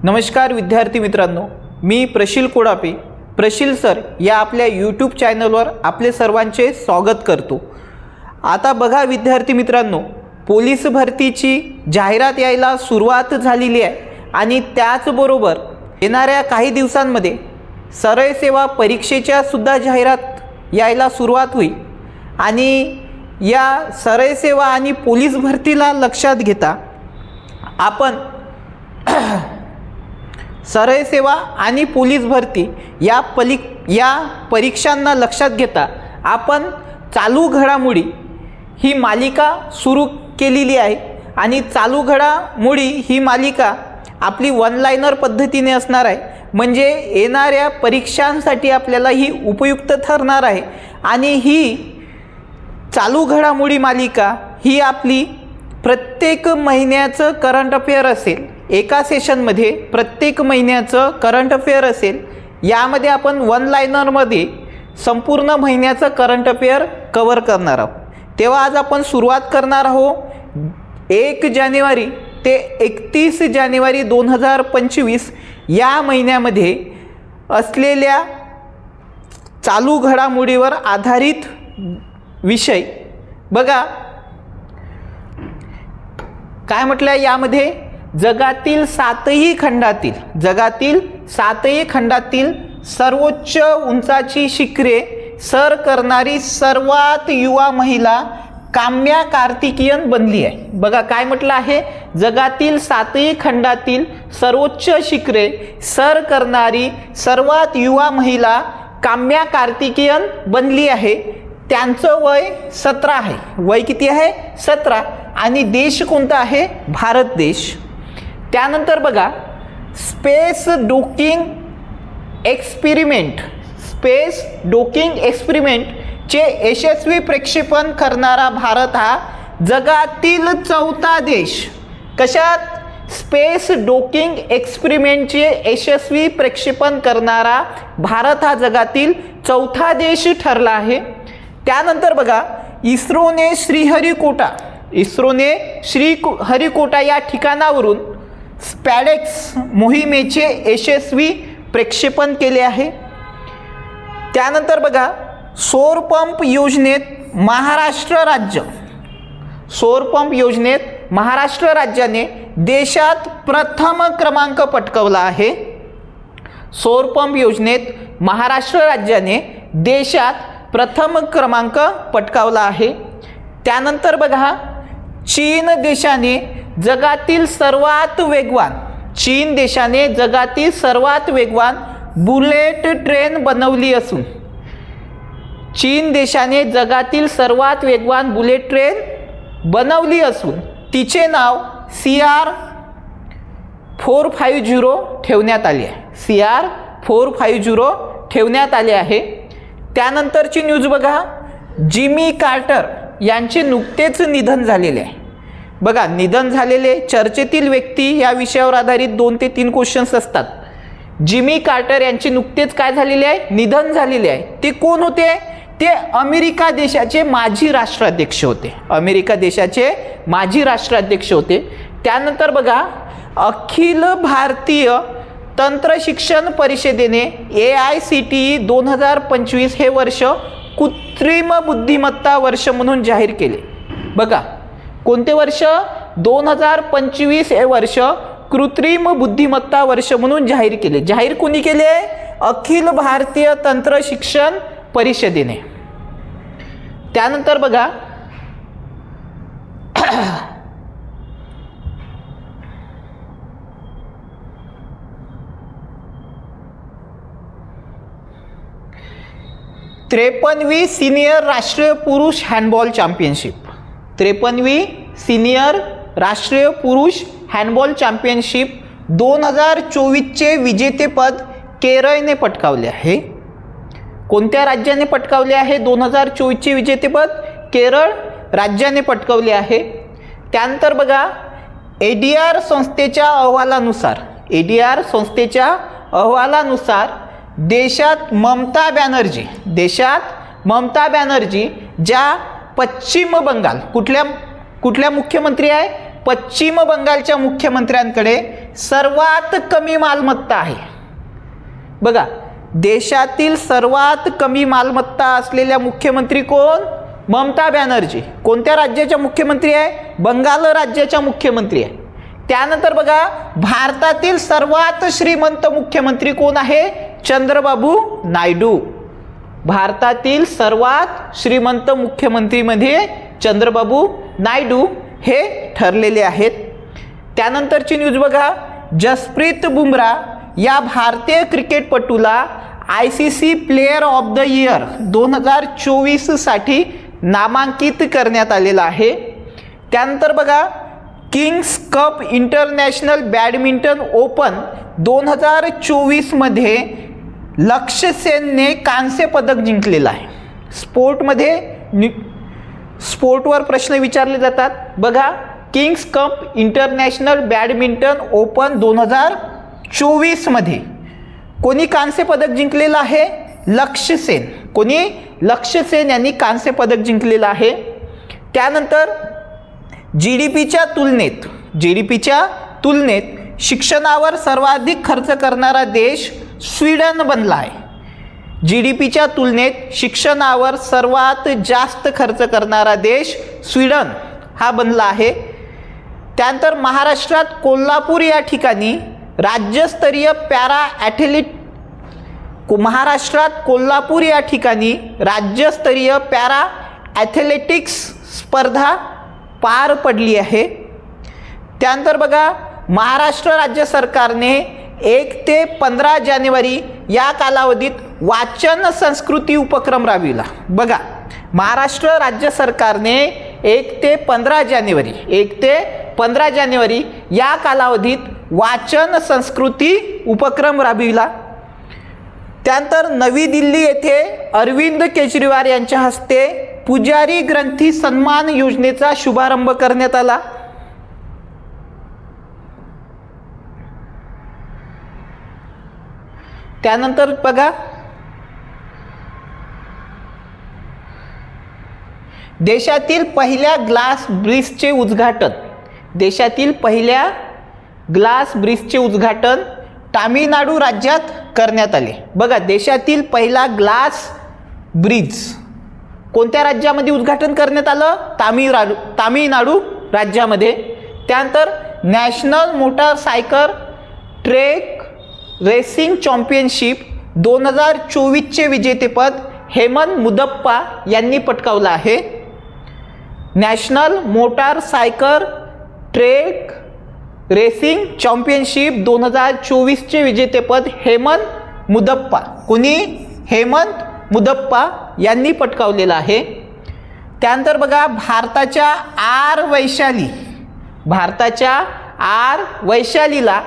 नमस्कार विद्यार्थी मित्रांनो, मी प्रशील कोडापे प्रशील सर या आपल्या यूट्यूब चॅनलवर आपले सर्वांचे स्वागत करतो। आता बघा विद्यार्थी मित्रांनो, पोलीस भरतीची जाहिरात यायला सुरुवात झालेली आहे आणि त्याचबरोबर येणाऱ्या काही दिवसांमध्ये सरळ सेवा परीक्षेच्या सुद्धा जाहिरात यायला सुरुवात होईल आणि या सरळ सेवा आणि पोलीस भरतीला लक्षात घेता आपण सरळ सेवा आणि पोलीस भरती या परीक्षांना लक्षात घेता आपण चालू घडामोडी ही मालिका सुरू केलेली आहे आणि चालू घडामोडी ही मालिका आपली वन लाइनर पद्धतीने असणार आहे, म्हणजे येणाऱ्या परीक्षांसाठी आपल्याला ही उपयुक्त ठरणार आहे। आणि ही चालू घडामोडी मालिका ही आपली प्रत्येक महिन्याचं करंट अफेअर असेल, एका सेशनमध्ये प्रत्येक महिन्याचं करंट अफेअर असेल। यामध्ये आपण वन लाइनरमध्ये संपूर्ण महिन्याचं करंट अफेअर कव्हर करणार आहोत। तेव्हा आज आपण सुरुवात करणार आहोत 1 जानेवारी ते 31 जानेवारी 2025 या महिन्यामध्ये असलेल्या चालू घडामोडीवर आधारित विषय। बघा काय म्हटलं यामध्ये, जगातील 7ही खंडातील सर्वोच्च उंचाची शिखरे सर करणारी सर्वात युवा महिला काम्या कार्तिकेयन बनली आहे। बघा काय म्हटलं आहे, जगातील 7ही खंडातील सर्वोच्च शिखरे सर करणारी सर्वात युवा महिला काम्या कार्तिकेयन बनली आहे। त्यांचं वय 17 आहे। वय किती आहे? 17। आणि देश कोणता आहे? भारत देश। त्यानंतर बघा स्पेस डोकिंग एक्सपेरिमेंटचे यशस्वी प्रक्षेपण करणारा भारत हा जगातील 4था देश। कशात? स्पेस डोकिंग एक्सपेरिमेंटचे यशस्वी प्रक्षेपण करणारा भारत हा जगातील 4था देश ठरला आहे। त्यानंतर बघा इस्रोने श्रीहरिकोटा या ठिकाणावरून स्पॅडेक्स मोहिमेचे यशस्वी प्रक्षेपण केले आहे। त्यानंतर बघा सौर पंप योजनेत महाराष्ट्र राज्याने देशात प्रथम क्रमांक पटकावला आहे। सौर पंप योजनेत महाराष्ट्र राज्याने देशात प्रथम क्रमांक पटकावला आहे। त्यानंतर बघा चीन देशाने जगातील सर्वात वेगवान बुलेट ट्रेन बनवली असून तिचे नाव CR450 ठेवण्यात आले आहे। त्यानंतरची न्यूज बघा, जिमी कार्टर यांचे नुकतेच निधन झालेले आहे। बघा निधन झालेले चर्चेतील व्यक्ती या विषयावर आधारित 2 ते 3 क्वेश्चन्स असतात। जिमी कार्टर यांचे नुकतेच काय झालेले आहे? निधन झालेले आहे। ते कोण होते? ते अमेरिका देशाचे माजी राष्ट्राध्यक्ष होते। त्यानंतर बघा अखिल भारतीय तंत्रशिक्षण परिषदेने AICTE 2025 हे वर्ष कृत्रिम बुद्धिमत्ता वर्ष म्हणून जाहीर केले। बघा कोणते वर्ष? 2025 हे वर्ष कृत्रिम बुद्धिमत्ता वर्ष म्हणून जाहीर केले। जाहीर कोणी केले? अखिल भारतीय तंत्रशिक्षण परिषदेने। त्यानंतर बघा त्रेपन्नवी सीनियर राष्ट्रीय पुरुष हँडबॉल चॅम्पियनशिप 2024चे विजेतेपद केरळने पटकावले आहे। कोणत्या राज्याने पटकावले आहे? 2024चे विजेतेपद केरळ राज्याने पटकावले आहे। त्यानंतर बघा ADR संस्थेच्या अहवालानुसार देशात ममता बॅनर्जी ज्या पश्चिम बंगाल कुठल्या मुख्यमंत्री आहे? पश्चिम बंगालच्या मुख्यमंत्र्यांकडे सर्वात कमी मालमत्ता आहे. बघा, देशातील सर्वात कमी मालमत्ता असलेल्या मुख्यमंत्री कोण? ममता बॅनर्जी. कोणत्या राज्याच्या मुख्यमंत्री आहे? बंगाल राज्याच्या मुख्यमंत्री आहे. त्यानंतर बघा, भारतातील सर्वात श्रीमंत मुख्यमंत्री कोण आहे? चंद्रबाबू नायडू. भारतातील सर्वात श्रीमंत मुख्यमंत्रीमध्ये चंद्रबाबू नायडू हे ठरलेले आहेत. त्यानंतरची न्यूज बघा, जसप्रीत बुमराह या भारतीय क्रिकेटपटूला ICC player of the year 2024 साठी नामांकित करण्यात आलेला आहे. त्यानंतर बघा, Kings cup international badminton open 2024 मध्ये लक्ष्य सेनने कांस्य पदक जिंकलेलं आहे. स्पोर्टवर प्रश्न विचारले जातात. बघा, Kings cup international badminton open 2024 मध्ये कोणी कांस्य पदक जिंकलेलं आहे? लक्ष्य सेन. कोणी? लक्ष्य सेन यांनी कांस्य पदक जिंकलेलं आहे. त्यानंतर जीडीपीच्या तुलनेत शिक्षणावर सर्वाधिक खर्च करणारा देश स्वीडन बनला आहे. जीडीपीच्या तुलनेत शिक्षणावर सर्वात जास्त खर्च करणारा देश स्वीडन हा बनला आहे. त्यानंतर महाराष्ट्रात कोल्हापूर या ठिकाणी राज्यस्तरीय पॅरा ॲथलेटिक्स स्पर्धा पार पडली आहे. त्यानंतर बघा, महाराष्ट्र राज्य सरकारने 1 ते 15 जानेवारी या कालावधीत वाचन संस्कृती उपक्रम राबविला. बघा, महाराष्ट्र राज्य सरकारने 1 ते 15 जानेवारी या कालावधीत वाचन संस्कृती उपक्रम राबविला. त्यानंतर नवी दिल्ली येथे अरविंद केजरीवाल यांच्या हस्ते पुजारी ग्रंथी सन्मान योजनेचा शुभारंभ करण्यात आला. त्यानंतर बघा, देशातील पहिल्या ग्लास ब्रिजचे उद्घाटन तामिळनाडू राज्यात करण्यात आले. बघा, देशातील पहिला ग्लास ब्रिज कोणत्या राज्यामध्ये उद्घाटन करण्यात आलं? तामिळनाडू राज्यामध्ये. त्यानंतर national motorcycle track racing championship 2024चे विजेतेपद हेमंत मुदप्पा यांनी पटकावलं आहे. National motorcycle track racing championship 2024चे विजेतेपद हेमंत मुदप्पा. कोणी? हेमंत मुदप्पा यांनी पटकावलेलं आहे. त्यानंतर बघा, भारताच्या आर वैशालीला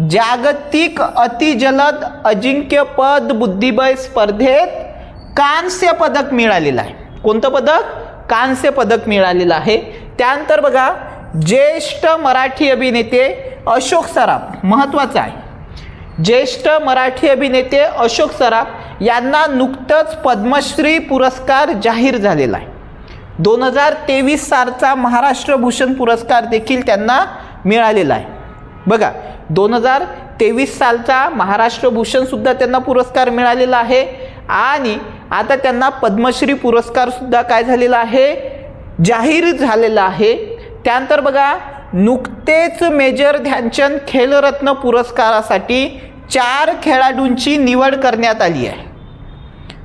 जागतिक अतिजलद अजिंक्यपद बुद्धिबळ स्पर्धेत कांस्य पदक मिळालेलं आहे. कोणतं पदक? कांस्य पदक मिळालेलं आहे. त्यानंतर बघा, ज्येष्ठ मराठी अभिनेते अशोक सराफ, महत्त्वाचं आहे, ज्येष्ठ मराठी अभिनेते अशोक सराफ यांना नुकतंच पद्मश्री पुरस्कार जाहीर झालेला आहे. 2023 सालचा महाराष्ट्र भूषण पुरस्कार देखील त्यांना मिळालेला आहे. बघा, 2023 सालचा महाराष्ट्र भूषण सुद्धा त्यांना पुरस्कार मिळालेला आहे आणि आता त्यांना पद्मश्री पुरस्कार सुद्धा काय झालेला आहे? जाहीर झालेला आहे. त्यानंतर बघा, नुकतेच मेजर ध्यानचंद खेलरत्न पुरस्कारासाठी 4 खेळाडूंची निवड करण्यात आली आहे.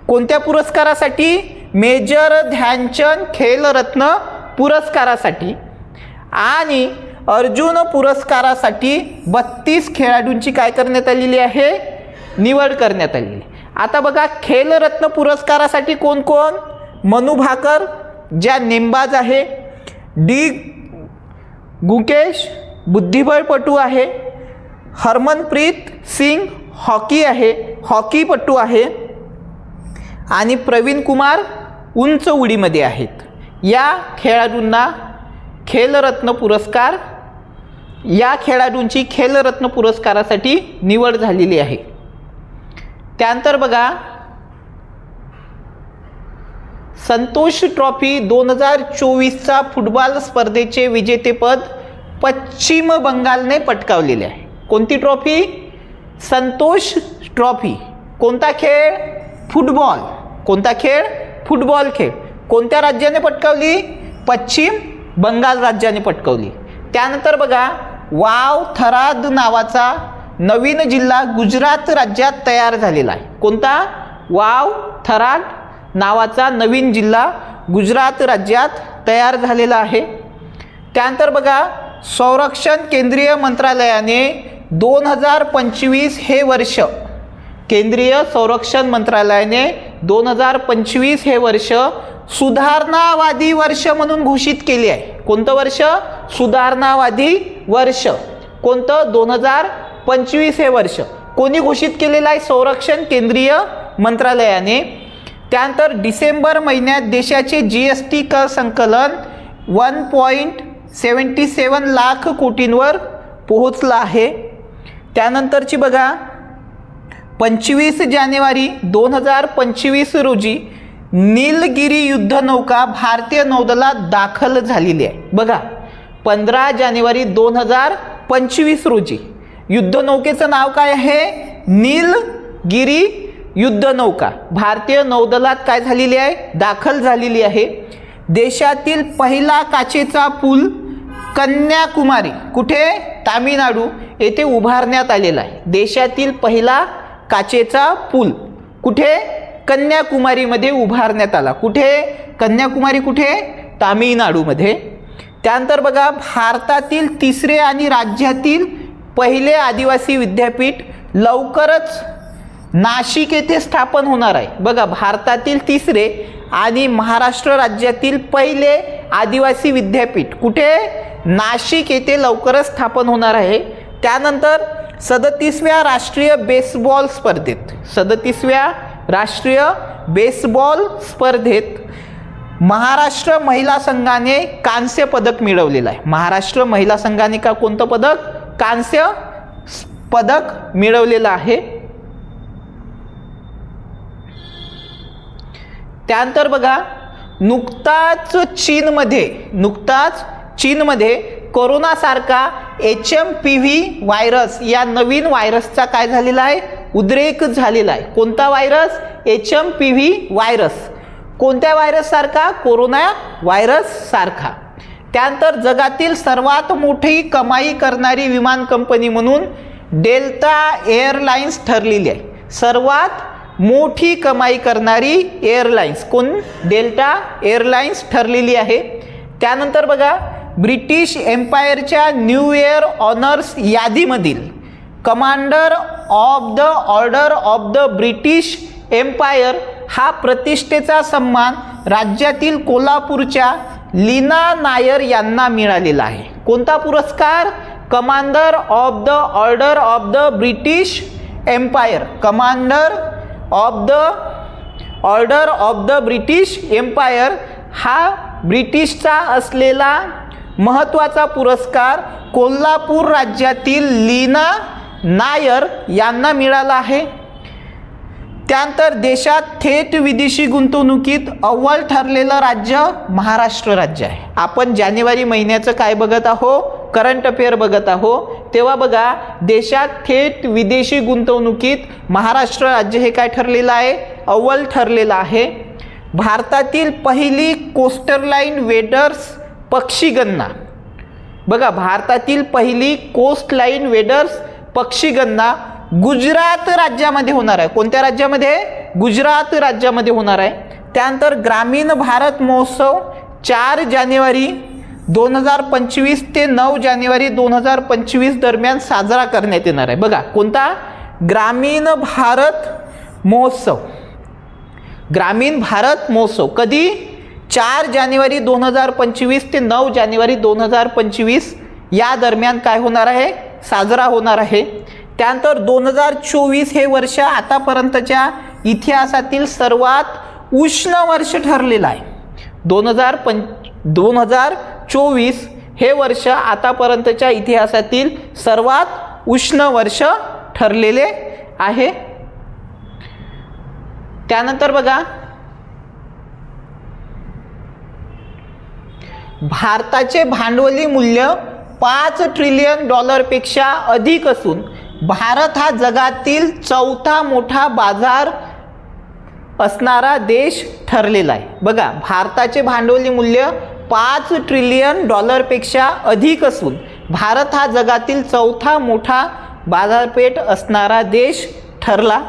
कोणत्या पुरस्कारासाठी? मेजर ध्यानचंद खेलरत्न पुरस्कारासाठी. आणि अर्जुन पुरस्कारासाठी 32 खेळाडूंची काय करण्यात आलेली आहे? निवड करण्यात आलेली. आता बघा, खेलरत्न पुरस्कारासाठी कोण कोण? मनू भाकर ज्या नेमबाज आहे, डी गुकेश बुद्धिबळपटू आहे, हरमनप्रीत सिंग हॉकीपटू आहे आणि प्रवीण कुमार उंच उडीमध्ये आहेत. या खेळाडूंना खेळाडूंची खेलरत्न पुरस्कारासाठी निवड झालेली आहे. त्यानंतर बघा, संतोष ट्रॉफी 2024चा फुटबॉल स्पर्धेचे विजेतेपद पश्चिम बंगालने पटकावलेली आहे. कोणती ट्रॉफी? संतोष ट्रॉफी. कोणता खेळ? फुटबॉल. कोणता खेळ? फुटबॉल खेळ. कोणत्या राज्याने पटकावली? पश्चिम बंगाल राज्याने पटकावली. त्यानंतर बघा, वाव थराद नावाचा नवीन जिल्हा गुजरात राज्यात तयार झालेला आहे. कोणता? वाव थराद नावाचा नवीन जिल्हा गुजरात राज्यात तयार झालेला आहे. त्यानंतर बघा, संरक्षण केंद्रीय मंत्रालयाने 2025 हे वर्ष, केंद्रीय संरक्षण मंत्रालयाने 2025 हे वर्ष सुधारणावादी वर्ष म्हणून घोषित केले आहे. कोणतं वर्ष? सुधारणावादी वर्ष. कोणतं? 2025 हे वर्ष कोणी घोषित केलेलं आहे? संरक्षण केंद्रीय मंत्रालयाने. त्यानंतर डिसेंबर महिन्यात देशाचे GST कर संकलन 1.77 लाख कोटींवर पोहोचला आहे. त्यानंतरची बघा, 25 जानेवारी 2025 रोजी नीलगिरी युद्धनौका भारतीय नौदलात दाखल झालेली आहे. बघा, 15 जानेवारी 2025 रोजी युद्धनौकेचं नाव काय आहे? नीलगिरी युद्धनौका भारतीय नौदलात काय झालेली आहे? दाखल झालेली आहे. देशातील पहिला काचेचा पूल कन्याकुमारी, कुठे? तामिळनाडू येथे उभारण्यात आलेला आहे. देशातील पहिला काचेचा पूल कुठे? कन्याकुमारीमध्ये उभारण्यात आला. कुठे? कन्याकुमारी कुठे? तामिळनाडूमध्ये. त्यानंतर बघा, भारतातील तिसरे आणि राज्यातील पहिले आदिवासी विद्यापीठ लवकरच नाशिक येथे स्थापन होणार आहे. बघा, भारतातील तिसरे आणि महाराष्ट्र राज्यातील पहिले आदिवासी विद्यापीठ कुठे? नाशिक येथे लवकरच स्थापन होणार आहे. त्यानंतर 37व्या राष्ट्रीय बेसबॉल स्पर्धेत, 37व्या राष्ट्रीय बेसबॉल स्पर्धेत महाराष्ट्र महिला संघाने कांस्य पदक मिळवलेलं आहे. महाराष्ट्र महिला संघाने का कोणतं पदक? कांस्य पदक मिळवलेलं आहे. त्यानंतर बघा, नुकताच चीनमध्ये कोरोनासारखा HMPV व्हायरस या नवीन व्हायरसचा काय झालेला आहे? उद्रेक झालेला आहे. कोणता व्हायरस? HMPV virus. कोणत्या व्हायरस सारखा? कोरोना व्हायरस सारखा. त्यानंतर जगातील सर्वात मोठी कमाई करणारी विमान कंपनी म्हणून डेल्टा एअरलाइन्स ठरलेली आहे. सर्वात मोठी कमाई करणारी एअरलाइन्स कोण? डेल्टा एअरलाइन्स ठरलेली आहे. त्यानंतर बघा, ब्रिटिश एम्पायरच्या न्यू इयर ऑनर्स यादीमधील commander of the order of the British empire हा प्रतिष्ठेचा सन्मान राज्यातील कोल्हापूरच्या लीना नायर यांना मिळालेला आहे. कोणता पुरस्कार? Commander of the order of the British Empire. Commander of the order of the British empire हा ब्रिटिशचा असलेला महत्त्वाचा पुरस्कार कोल्हापूर राज्यातील लीना नायर यांना मिळाला आहे. त्यानंतर देशात थेट विदेशी गुंतवणुकीत अव्वल ठरलेलं राज्य महाराष्ट्र राज्य आहे. आपण जानेवारी महिन्याचं काय बघत आहोत? करंट अफेअर बघत आहोत. तेव्हा बघा, देशात थेट विदेशी गुंतवणुकीत महाराष्ट्र राज्य हे काय ठरलेलं आहे? अव्वल ठरलेलं आहे. भारतातील पहिली कोस्टलाईन वेडर्स पक्षी गणना. बघा, भारतातील पहिली कोस्टलाईन वेडर्स पक्षी गणना गुजरात राज्यामध्ये होणार आहे. कोणत्या राज्यामध्ये? गुजरात राज्यामध्ये होणार आहे. त्यानंतर ग्रामीण भारत महोत्सव 4 जानेवारी 2025 ते 9 जानेवारी 2025 दरम्यान साजरा करण्यात येणार आहे. बघा, कोणता? ग्रामीण भारत महोत्सव. ग्रामीण भारत महोत्सव कधी? 4 जानेवारी 2025 ते 9 जानेवारी 2025 या दरम्यान काय होणार आहे? साजरा होणार आहे. त्यानंतर 2024 हे वर्ष आतापर्यंतच्या इतिहासातील सर्वात उष्ण वर्ष ठरलेलं आहे. 2024 हे वर्ष आतापर्यंतच्या इतिहासातील सर्वात उष्ण वर्ष ठरलेले आहे. त्यानंतर बघा, भारताचे भांडवली मूल्य $5 ट्रिलियन पेक्षा अधिक असून भारत हा जगातील चौथा मोठा बाजार असणारा देश ठरलेला आहे. बघा, भारताचे भांडवली मूल्य $5 ट्रिलियन पेक्षा अधिक असून भारत हा जगातील चौथा मोठा बाजारपेठ असणारा देश ठरला.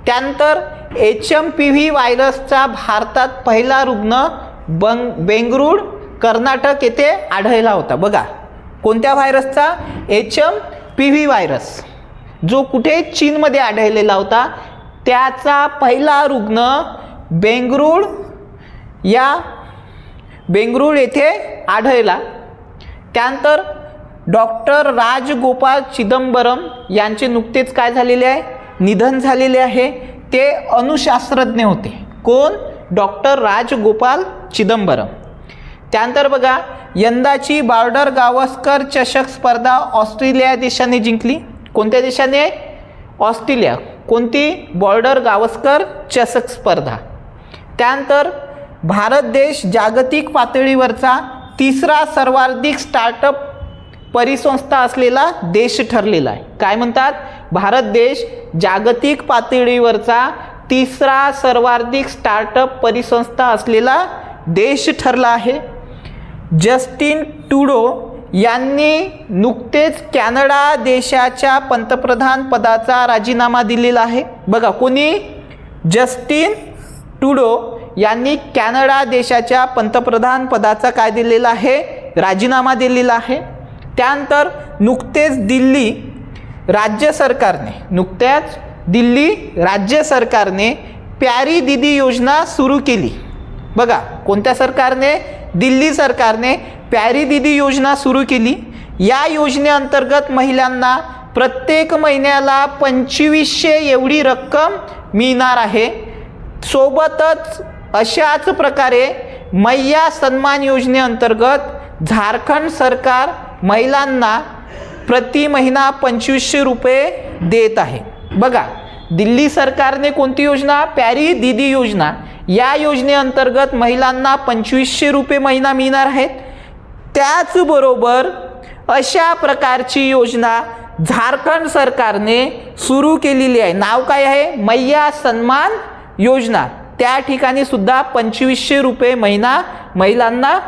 त्यानंतर HMPV व्हायरसचा भारतात पहिला रुग्ण बेंगळूर कर्नाटक येथे आढळला होता. बघा, कोणत्या व्हायरसचा? HMPV व्हायरस, जो कुठे चीनमध्ये आढळलेला होता. त्याचा पहिला रुग्ण बेंगळूर येथे आढळला. त्यानंतर डॉक्टर राजगोपाल चिदंबरम यांचे नुकतेच काय झालेले आहे? निधन झालेले आहे. ते अणुशास्त्रज्ञ होते. कोण? डॉक्टर राजगोपाल चिदंबरम. त्यानंतर बघा, यंदाची बॉर्डर गावस्कर चषक स्पर्धा ऑस्ट्रेलिया देशाने जिंकली. कोणत्या देशाने? ऑस्ट्रेलिया. कोणती? बॉर्डर गावस्कर चषक स्पर्धा. त्यानंतर भारत देश जागतिक पातळीवरचा तिसरा सर्वाधिक स्टार्टअप परिसंस्था असलेला देश ठरलेला आहे. काय म्हणतात? भारत देश जागतिक पातळीवरचा तिसरा सर्वाधिक स्टार्टअप परिसंस्था असलेला देश ठरला आहे. जस्टिन ट्रुडो यांनी नुकतेच कॅनडा देशाच्या पंतप्रधान पदाचा राजीनामा दिलेला आहे. बघा, कोणी? जस्टिन ट्रुडो यांनी कॅनडा देशाच्या पंतप्रधान पदाचा काय दिलेला आहे? राजीनामा दिलेला आहे. त्यानंतर नुकतेच दिल्ली राज्य सरकारने प्यारी दीदी योजना सुरू केली. बघा, कोणत्या सरकारने? दिल्ली सरकारने प्यारी दीदी योजना सुरू केली. या योजनेअंतर्गत महिलांना प्रत्येक महिन्याला 2500 एवढी रक्कम मिळणार आहे. सोबतच अशाच प्रकारे मैया सन्मान योजनेअंतर्गत झारखंड सरकार महिलांना प्रति महिना 2500 रुपये देत आहे. बघा, दिल्ली सरकारने कोणती योजना? प्यारी दीदी योजना. या योजनेअंतर्गत महिलांना 2500 रुपये महिना मिळणार आहेत. त्याचबरोबर अशा प्रकारची योजना झारखंड सरकारने सुरू केलेली आहे. नाव काय आहे? मैया सन्मान योजना. त्या ठिकाणी सुद्धा 2500 रुपये महिना महिलांना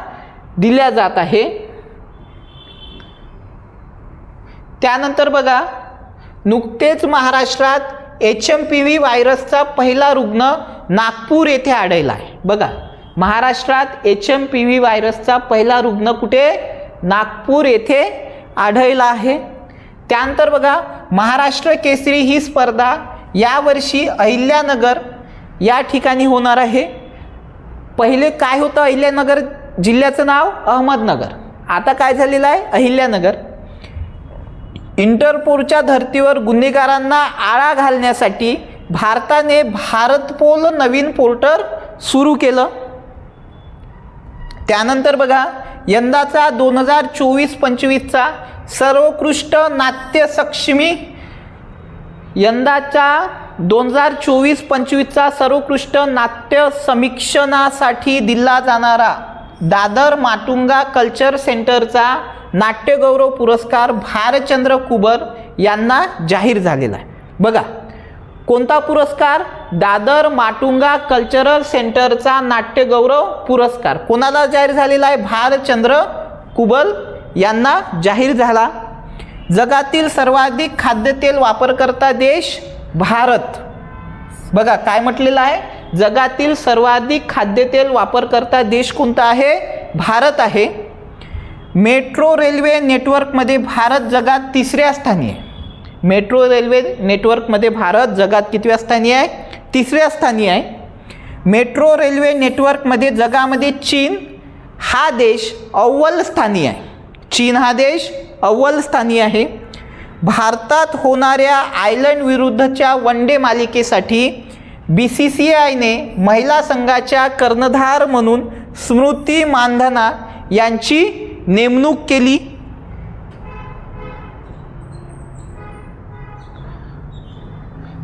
दिल्या जात आहे. त्यानंतर बघा, नुकतेच महाराष्ट्रात HMPV व्हायरसचा पहिला रुग्ण नागपूर येथे आढळला आहे. बघा, महाराष्ट्रात HMPV व्हायरसचा पहिला रुग्ण कुठे? नागपूर येथे आढळला आहे. त्यानंतर बघा, महाराष्ट्र केसरी ही स्पर्धा यावर्षी अहिल्यानगर या ठिकाणी होणार आहे. पहिले काय होतं? अहिल्यानगर जिल्ह्याचं नाव अहमदनगर. आता काय झालेलं आहे? अहिल्यानगर. इंटरपोलच्या धर्तीवर गुन्हेगारांना आळा घालण्यासाठी भारताने भारतपोल नवीन पोर्टल सुरू केलं. त्यानंतर बघा, यंदाचा 2024-25चा सर्वोत्कृष्ट नाट्य सक्षमी यंदाचा 2024-25चा सर्वोत्कृष्ट नाट्य समीक्षणासाठी दिला जाणारा दादर माटुंगा कल्चर सेंटरचा नाट्यगौरव पुरस्कार भारचंद्र कुबर यांना जाहीर झालेला आहे. बघा, कोणता पुरस्कार? दादर माटुंगा कल्चरल सेंटरचा नाट्यगौरव पुरस्कार कोणाला जाहीर झालेला आहे? भारचंद्र कुबर यांना जाहीर झाला. जगातील सर्वाधिक खाद्यतेल वापरकर्ता देश भारत. बघा, काय म्हटलेलं आहे? जगातील सर्वाधिक खाद्यतेल वापरकर्ता देश कोणता आहे? भारत आहे. मेट्रो रेल्वे नेटवर्कमध्ये भारत जगात तिसऱ्या स्थानी आहे. मेट्रो रेल्वे नेटवर्कमध्ये भारत जगात कितव्या स्थानी आहे? तिसऱ्या स्थानी आहे. मेट्रो रेल्वे नेटवर्कमध्ये जगामध्ये चीन हा देश अव्वल स्थानी आहे. चीन हा देश अव्वल स्थानी आहे. भारतात होणाऱ्या आयर्लंड विरुद्धच्या वन डे मालिकेसाठी BCCIने महिला संघाच्या कर्णधार म्हणून स्मृती मानधना यांची नेमणूक केली.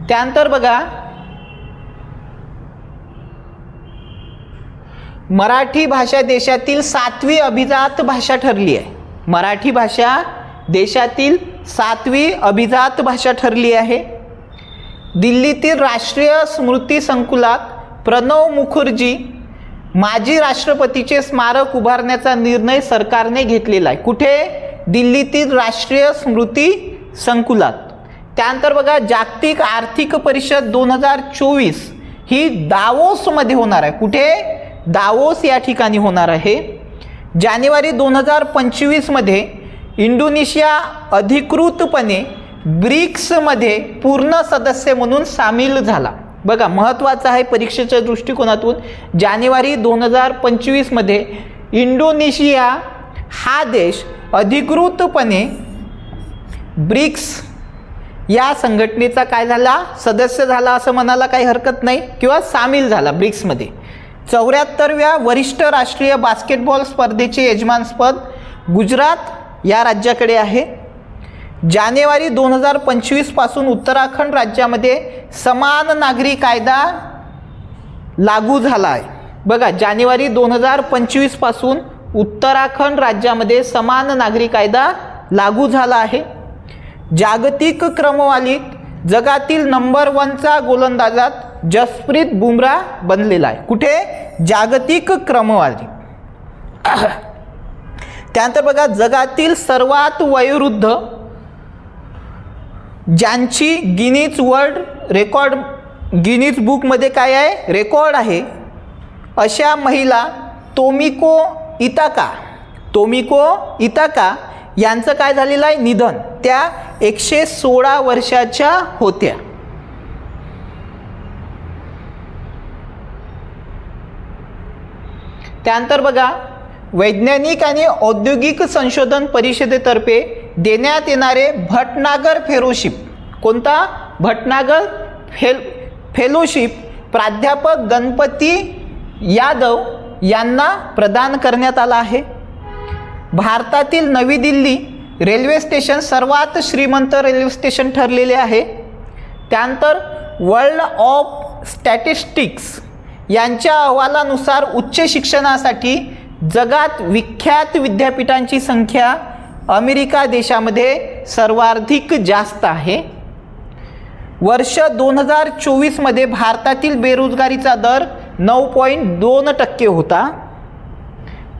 त्यानंतर बघा, मराठी भाषा देशातील 7वी अभिजात भाषा ठरली आहे. मराठी भाषा देशातील 7वी अभिजात भाषा ठरली आहे. दिल्लीतील राष्ट्रीय स्मृती संकुलात प्रणव मुखर्जी माजी राष्ट्रपतीचे स्मारक उभारण्याचा निर्णय सरकारने घेतलेला आहे. कुठे? दिल्लीतील राष्ट्रीय स्मृती संकुलात. त्यानंतर बघा, जागतिक आर्थिक परिषद 2024 ही दावोसमध्ये होणार आहे. कुठे? दावोस या ठिकाणी होणार आहे. जानेवारी 2025मध्ये इंडोनेशिया अधिकृतपणे ब्रिक्समध्ये पूर्ण सदस्य म्हणून सामील झाला. बघा, महत्त्वाचं आहे परीक्षेच्या दृष्टिकोनातून. जानेवारी 2025मध्ये इंडोनेशिया हा देश अधिकृतपणे ब्रिक्स या संघटनेचा काय झाला? सदस्य झाला असं म्हणायला काही हरकत नाही, किंवा सामील झाला ब्रिक्समध्ये. 74व्या वरिष्ठ राष्ट्रीय बास्केटबॉल स्पर्धेचे यजमानपद गुजरात या राज्याकडे आहे. जानेवारी 2025 पासून उत्तराखंड राज्यामध्ये समान नागरी कायदा लागू झाला आहे. बघा, जानेवारी 2025 पासून उत्तराखंड राज्यामध्ये समान नागरी कायदा लागू झाला आहे. जागतिक क्रमवारीत जगातील नंबर 1चा गोलंदाजात जसप्रीत बुमराह बनलेला आहे. कुठे? जागतिक क्रमवारी. त्यानंतर बघा, जगातील सर्वात वयोवृद्ध ज्यांची गिनीज बुकमध्ये काय आहे? रेकॉर्ड आहे, अशा महिला तोमिको इताका यांचं काय झालेलं आहे? निधन. त्या 116 वर्षाच्या होत्या. त्यानंतर बघा, वैज्ञानिक आणि औद्योगिक संशोधन परिषदेतर्फे देण्यात येणारे भटनागर फेलोशिप. कोणता? भटनागर फेलोशिप प्राध्यापक गणपती यादव यांना प्रदान करण्यात आला आहे. भारतातील नवी दिल्ली रेल्वे स्टेशन सर्वात श्रीमंत रेल्वे स्टेशन ठरलेले आहे. त्यानंतर वर्ल्ड ऑफ स्टॅटिस्टिक्स यांच्या अहवालानुसार उच्च शिक्षणासाठी जगात विख्यात विद्यापीठांची संख्या अमेरिका देशामध्ये सर्वाधिक जास्त आहे. वर्ष 2024मध्ये भारतातील बेरोजगारीचा दर 9.2% होता.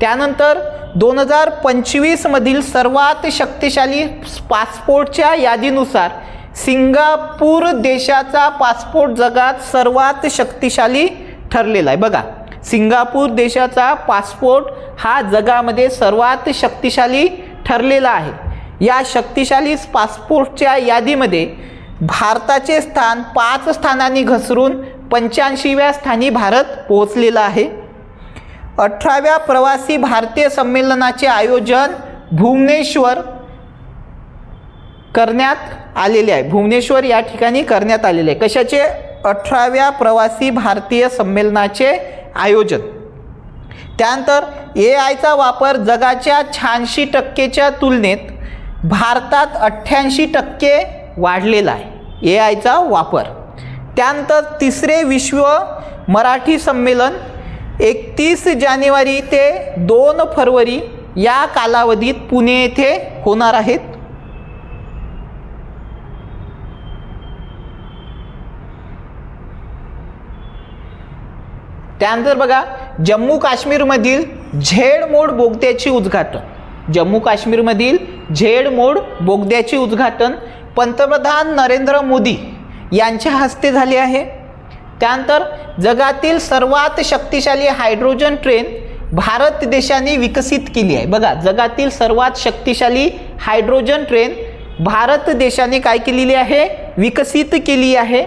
त्यानंतर 2025मधील सर्वात शक्तिशाली पासपोर्टच्या यादीनुसार सिंगापूर देशाचा पासपोर्ट जगात सर्वात शक्तिशाली ठरलेला आहे. बघा, सिंगापूर देशाचा पासपोर्ट हा जगामध्ये सर्वात शक्तिशाली ठरलेला आहे. या शक्तिशाली पासपोर्टच्या यादीमध्ये भारताचे स्थान 5 स्थानांनी घसरून 85व्या स्थानी भारत पोहोचलेला आहे. 18व्या प्रवासी भारतीय संमेलनाचे आयोजन भुवनेश्वर करण्यात आलेले आहे. भुवनेश्वर या ठिकाणी करण्यात आलेले आहे. कशाचे? 18व्या प्रवासी भारतीय संमेलनाचे आयोजन. त्यानंतर AIचा वापर जगाच्या 86%च्या तुलनेत भारतात 88% वाढलेला आहे. AIचा वापर. त्यानंतर 3रे विश्व मराठी संमेलन 31 जानेवारी ते 2 फरवरी या कालावधीत पुणे येथे होणार आहेत. त्यानंतर बघा, जम्मू काश्मीरमधील झेड मोड बोगद्याची उद्घाटन. जम्मू काश्मीरमधील झेड मोड बोगद्याचे उद्घाटन पंतप्रधान नरेंद्र मोदी यांच्या हस्ते झाले आहे. त्यानंतर जगातील सर्वात शक्तिशाली हायड्रोजन ट्रेन भारत देशाने विकसित केली आहे. बघा, जगातील सर्वात शक्तिशाली हायड्रोजन ट्रेन भारत देशाने काय केलेली आहे? विकसित केली आहे.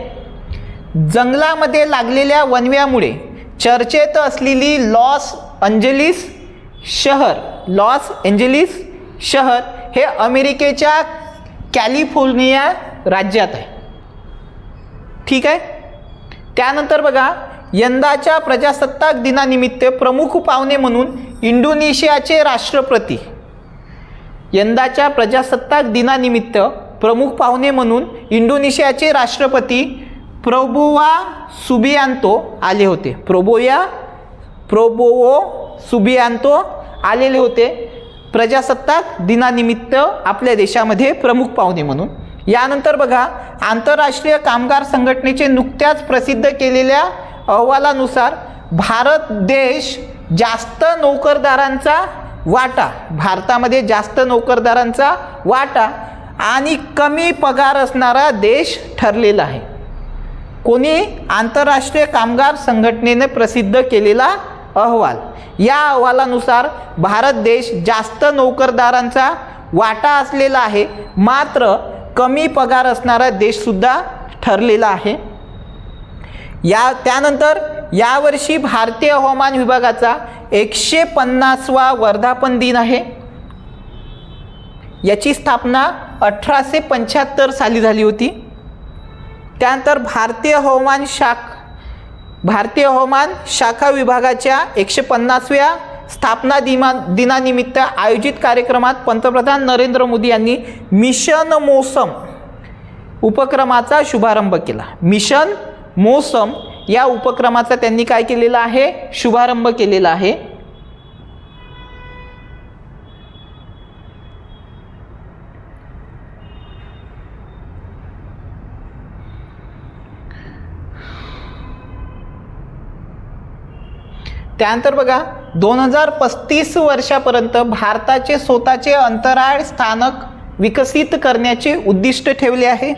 जंगलामध्ये लागलेल्या वणव्यामुळे चर्चेत असलेली लॉस एंजेलिस शहर हे अमेरिकेच्या कॅलिफोर्निया राज्यात आहे. ठीक आहे. त्यानंतर बघा, यंदाच्या प्रजासत्ताक दिनानिमित्त प्रमुख पाहुणे म्हणून इंडोनेशियाचे राष्ट्रपती. यंदाच्या प्रजासत्ताक दिनानिमित्त प्रमुख पाहुणे म्हणून इंडोनेशियाचे राष्ट्रपती प्रबोवो सुबियांतो आले होते. प्रबोवो सुबियांतो आलेले होते. प्रजासत्ताक दिनानिमित्त आपल्या देशामध्ये प्रमुख पाहुणे म्हणून. यानंतर बघा, आंतरराष्ट्रीय कामगार संघटनेचे नुकत्याच प्रसिद्ध केलेल्या अहवालानुसार भारत देश जास्त नोकरदारांचा वाटा, भारतामध्ये जास्त नोकरदारांचा वाटा आणि कमी पगार असणारा देश ठरलेला आहे. कोणी? आंतरराष्ट्रीय कामगार संघटनेने प्रसिद्ध केलेला अहवाल. या अहवालानुसार भारत देश जास्त नोकरदारांचा वाटा असलेला आहे, मात्र कमी पगार असणारा देशसुद्धा ठरलेला आहे. त्यानंतर यावर्षी भारतीय हवामान विभागाचा 150वा वर्धापन दिन आहे. याची स्थापना 1875 साली झाली होती. त्यानंतर भारतीय हवामान शाखा विभागाच्या 150व्या स्थापना दिनानिमित्त आयोजित कार्यक्रमात पंतप्रधान नरेंद्र मोदी यांनी मिशन मौसम उपक्रमाचा शुभारंभ केला. मिशन मौसम या उपक्रमाचा त्यांनी काय केलेला आहे? शुभारंभ केलेला आहे. त्यानंतर बघा, 2035 वर्षापर्यंत भारताचे स्वतःचे अंतराळ स्थानक विकसित करण्याचे उद्दिष्ट ठेवले आहे.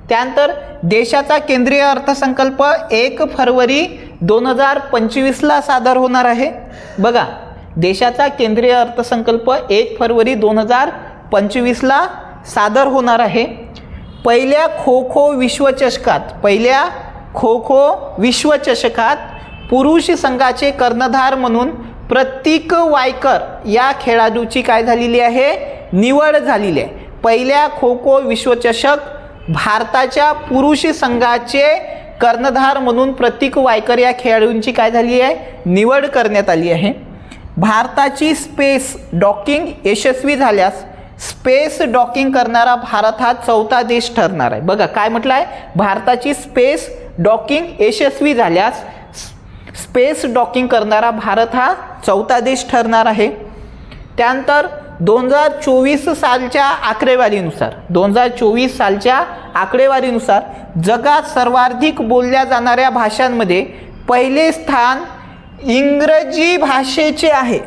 त्यानंतर देशाचा केंद्रीय अर्थसंकल्प 1 फरवरी 2025ला सादर होणार आहे. बघा, देशाचा केंद्रीय अर्थसंकल्प 1 फरवरी 2025ला सादर होणार आहे. पहिल्या खो खो विश्वचषकात पुरुष संघाचे कर्णधार म्हणून प्रतीक वायकर या खेळाडूची काय झालेली आहे? निवड झालेली आहे. पहिल्या खो खो विश्वचषक भारताच्या पुरुष संघाचे कर्णधार म्हणून प्रतीक वायकर या खेळाडूंची काय झाली आहे? निवड करण्यात आली आहे. भारताची स्पेस डॉकिंग यशस्वी झाल्यास स्पेस डॉकिंग करणारा भारत हा 4था देश ठरणार आहे. बघा काय म्हटलं आहे? भारताची स्पेस डॉकिंग यशस्वी झाल्यास स्पेस डॉकिंग करणारा भारत हा 4था देश ठरणार आहे. त्यानंतर 2024 सालच्या आकडेवारीनुसार जगात सर्वाधिक बोलल्या जाणाऱ्या भाषांमध्ये पहिले स्थान इंग्रजी भाषेचे आहे.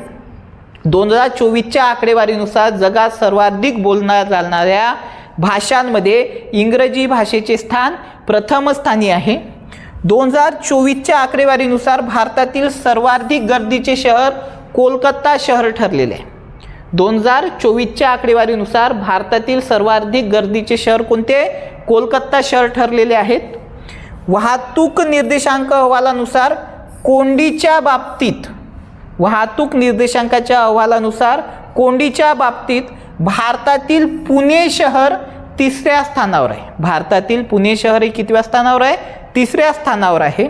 2024च्या आकडेवारीनुसार जगात सर्वाधिक बोलल्या जाणाऱ्या भाषांमध्ये इंग्रजी भाषेचे स्थान प्रथम स्थानी आहे. 2024च्या आकडेवारीनुसार भारतातील सर्वाधिक गर्दीचे शहर कोलकाता शहर ठरलेले आहे. 2024च्या आकडेवारीनुसार भारतातील सर्वाधिक गर्दीचे शहर कोणते? कोलकाता शहर ठरलेले आहेत. वाहतूक निर्देशांक अहवालानुसार कोंडीच्या बाबतीत भारतातील पुणे शहर 3ऱ्या स्थानावर आहे. भारतातील पुणे शहर हे कितव्या स्थानावर आहे? 3ऱ्या स्थानावर आहे.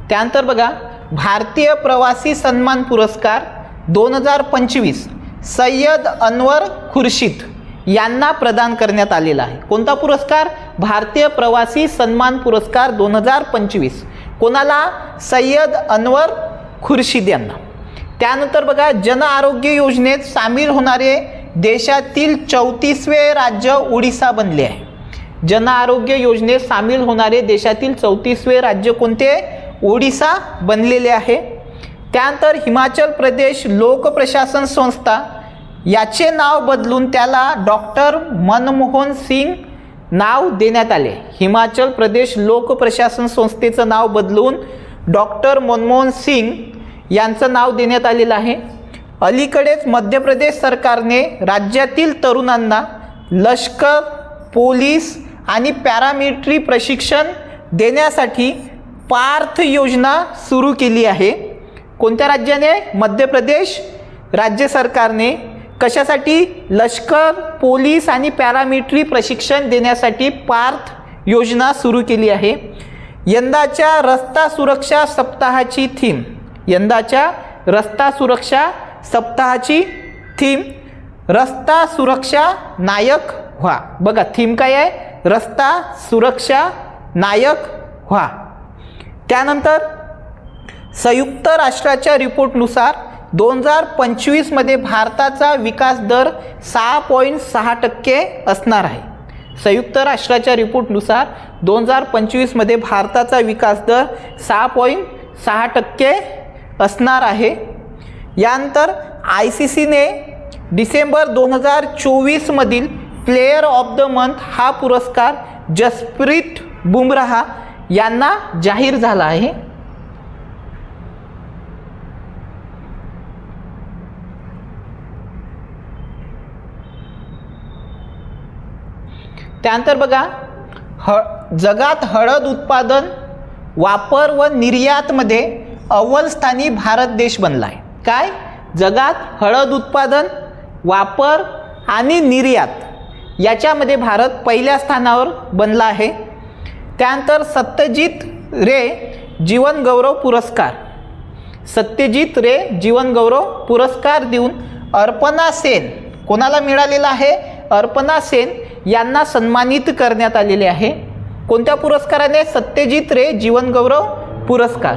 त्यानंतर बघा, भारतीय प्रवासी सन्मान पुरस्कार 2025 सय्यद अनवर खुर्शीद यांना प्रदान करण्यात आलेला आहे. कोणता पुरस्कार? भारतीय प्रवासी सन्मान पुरस्कार 2025. कोणाला? सय्यद अनवर खुर्शीद यांना. त्यानंतर बघा, जन आरोग्य योजनेत सामील होणारे देशातील 34वे राज्य ओडिशा बनले आहे. जन आरोग्य योजनेत सामील होणारे देशातील 34वे राज्य कोणते? ओडिशा बनलेले आहे. त्यानंतर हिमाचल प्रदेश लोक प्रशासन संस्था याचे नाव बदलून त्याला डॉक्टर मनमोहन सिंग नाव देण्यात आले. हिमाचल प्रदेश लोक प्रशासन संस्थेचं नाव बदलून डॉक्टर मनमोहन सिंग यांचं नाव देण्यात आलेलं आहे. अलीकडेच मध्य प्रदेश सरकारने राज्यातील तरुणांना लष्कर, पोलीस आणि पॅरामिलिटरी प्रशिक्षण देण्यासाठी पार्थ योजना सुरू केली आहे. कोणत्या राज्याने? मध्य प्रदेश राज्य सरकारने कशासाठी? लष्कर, पोलीस आणि पॅरामिलिटरी प्रशिक्षण देण्यासाठी पार्थ योजना सुरू केली आहे. यंदाच्या रस्ता सुरक्षा सप्ताहाची थीम रस्ता सुरक्षा नायक व्हा. बघा थीम काय आहे? रस्ता सुरक्षा नायक व्हा. त्यानंतर संयुक्त राष्ट्राच्या रिपोर्टनुसार 2025मध्ये भारताचा विकास दर 6.6% असणार आहे. संयुक्त राष्ट्राच्या रिपोर्टनुसार 2025मध्ये भारताचा विकास दर 6.6% असणार आहे. यानंतर ICCने डिसेंबर 2024मधील प्लेयर ऑफ द मंथ हा पुरस्कार जसप्रीत बुमराह यांना जाहीर झाला आहे. त्यानंतर बघा, जगात हळद उत्पादन, वापर व निर्यातमध्ये अव्वल स्थानी भारत देश बनला आहे. काय? जगात हळद उत्पादन, वापर आणि निर्यात याच्यामध्ये भारत पहिल्या स्थानावर बनला आहे. त्यानंतर सत्यजित रे जीवन गौरव पुरस्कार, सत्यजित रे जीवन गौरव पुरस्कार देऊन अर्पणा सेन कोणाला मिळालेला आहे? अर्पणा सेन यांना सन्मानित करण्यात आलेले आहे. कोणत्या पुरस्काराने? सत्यजित रे जीवन गौरव पुरस्कार.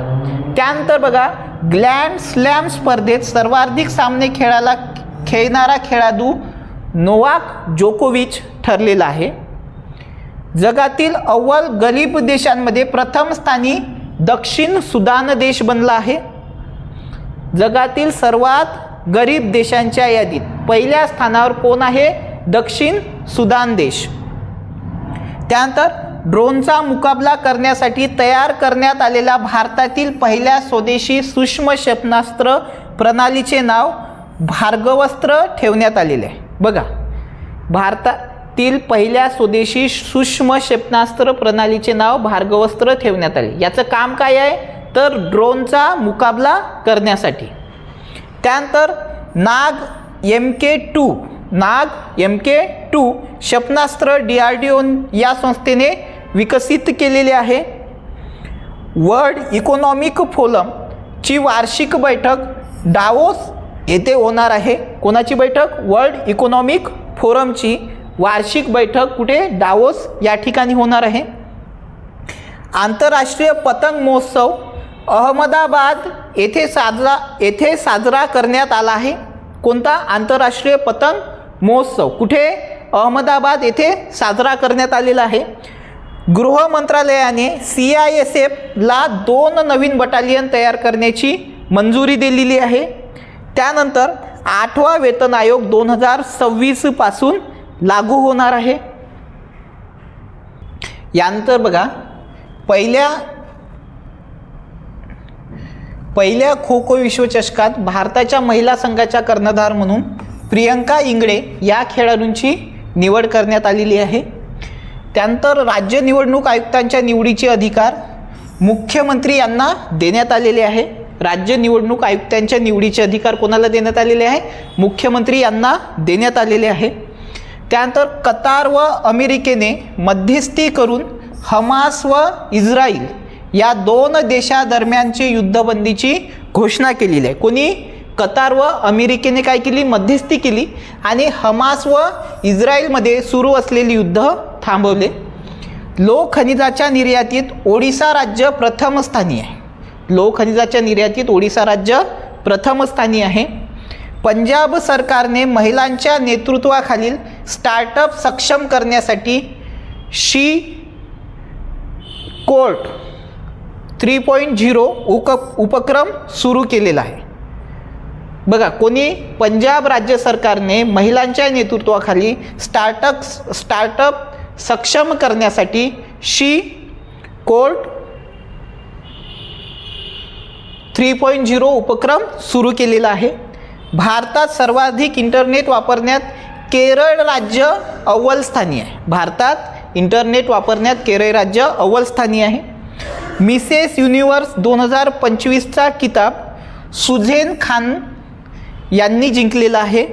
त्यानंतर बघा, ग्रँड स्लॅम स्पर्धेत सर्वाधिक सामने खेळणारा खेळाडू नोवाक जोकोविच ठरलेला आहे. जगातील अव्वल गरीब देशांमध्ये प्रथम स्थानी दक्षिण सुदान देश बनला आहे. जगातील सर्वात गरीब देशांच्या यादीत पहिल्या स्थानावर कोण आहे? दक्षिण सुदान देश. त्यानंतर ड्रोनचा मुकाबला करण्यासाठी तयार करण्यात आलेल्या भारतातील पहिल्या स्वदेशी सूक्ष्म क्षेपणास्त्र प्रणालीचे नाव भार्गवास्त्र ठेवण्यात आलेले आहे. बघा, भारतातील पहिल्या स्वदेशी सूक्ष्म क्षेपणास्त्र प्रणालीचे नाव भार्गवास्त्र ठेवण्यात आले. याचं काम काय आहे? तर ड्रोनचा मुकाबला करण्यासाठी. त्यानंतर नाग MK2 क्षेपणास्त्र DRDO या संस्थेने विकसित केलेले आहे. वर्ल्ड इकॉनॉमिक फोरमची वार्षिक बैठक डावोस येथे होणार आहे. कोणाची बैठक? वर्ल्ड इकॉनॉमिक फोरमची वार्षिक बैठक कुठे? डावोस या ठिकाणी होणार आहे. आंतरराष्ट्रीय पतंग महोत्सव अहमदाबाद येथे साजरा करण्यात आला आहे. कोणता? आंतरराष्ट्रीय पतंग महोत्सव कुठे? अहमदाबाद येथे साजरा करण्यात आलेला आहे. गृह मंत्रालयाने CISFला 2 नवीन बटालियन तयार करण्याची मंजुरी दिलेली आहे. त्यानंतर 8वा वेतन आयोग 2026 पासून लागू होणार आहे. यानंतर बघा, पहिल्या खो खो विश्वचषकात भारताच्या महिला संघाच्या कर्णधार म्हणून प्रियंका इंगळे या खेळाडूंची निवड करण्यात आलेली आहे. त्यानंतर राज्य निवडणूक आयुक्तांच्या निवडीचे अधिकार मुख्यमंत्री यांना देण्यात आलेले आहे. राज्य निवडणूक आयुक्तांच्या निवडीचे अधिकार कोणाला देण्यात आलेले आहे? मुख्यमंत्री यांना देण्यात आलेले आहे. त्यानंतर कतार व अमेरिकेने मध्यस्थी करून हमास व इस्रायल या 2 देशादरम्यानची युद्धबंदीची घोषणा केलेली आहे. कोणी? कतार व अमेरिकेने काय केली? मध्यस्थी केली आणि हमास व इस्रायलमध्ये सुरू असलेले युद्ध थांबवले. लोह खनिजाच्या निर्यातीत ओडिशा राज्य प्रथम स्थानी आहे. लोह खनिजाच्या निर्यातीत ओडिशा राज्य प्रथम स्थानी आहे. पंजाब सरकारने महिलांच्या नेतृत्वाखालील स्टार्टअप सक्षम करण्यासाठी शी कोर्ट 3.0 उपक्रम सुरू केलेला आहे. बघा, कोणी? पंजाब राज्य सरकारने महिलांच्या नेतृत्वाखाली स्टार्टअप सक्षम करण्यासाठी शी कोर्ट 3.0 उपक्रम सुरू केलेला आहे. भारतात सर्वाधिक इंटरनेट वापरण्यात केरळ राज्य अव्वल स्थानी आहे. भारतात इंटरनेट वापरण्यात केरळ राज्य अव्वल स्थानी आहे. मिसेस युनिव्हर्स 2025चा किताब सुझेन खान यांनी जिंकलेला आहे.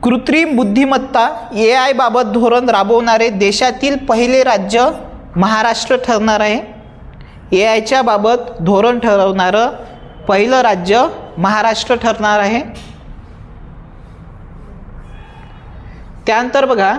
कृत्रिम बुद्धिमत्ता AI बाबत धोरण राबवणारे देशातील पहिले राज्य महाराष्ट्र ठरणार आहे. AIच्या बाबत धोरण ठरवणारं पहिलं राज्य महाराष्ट्र ठरणार आहे. त्यानंतर बघा,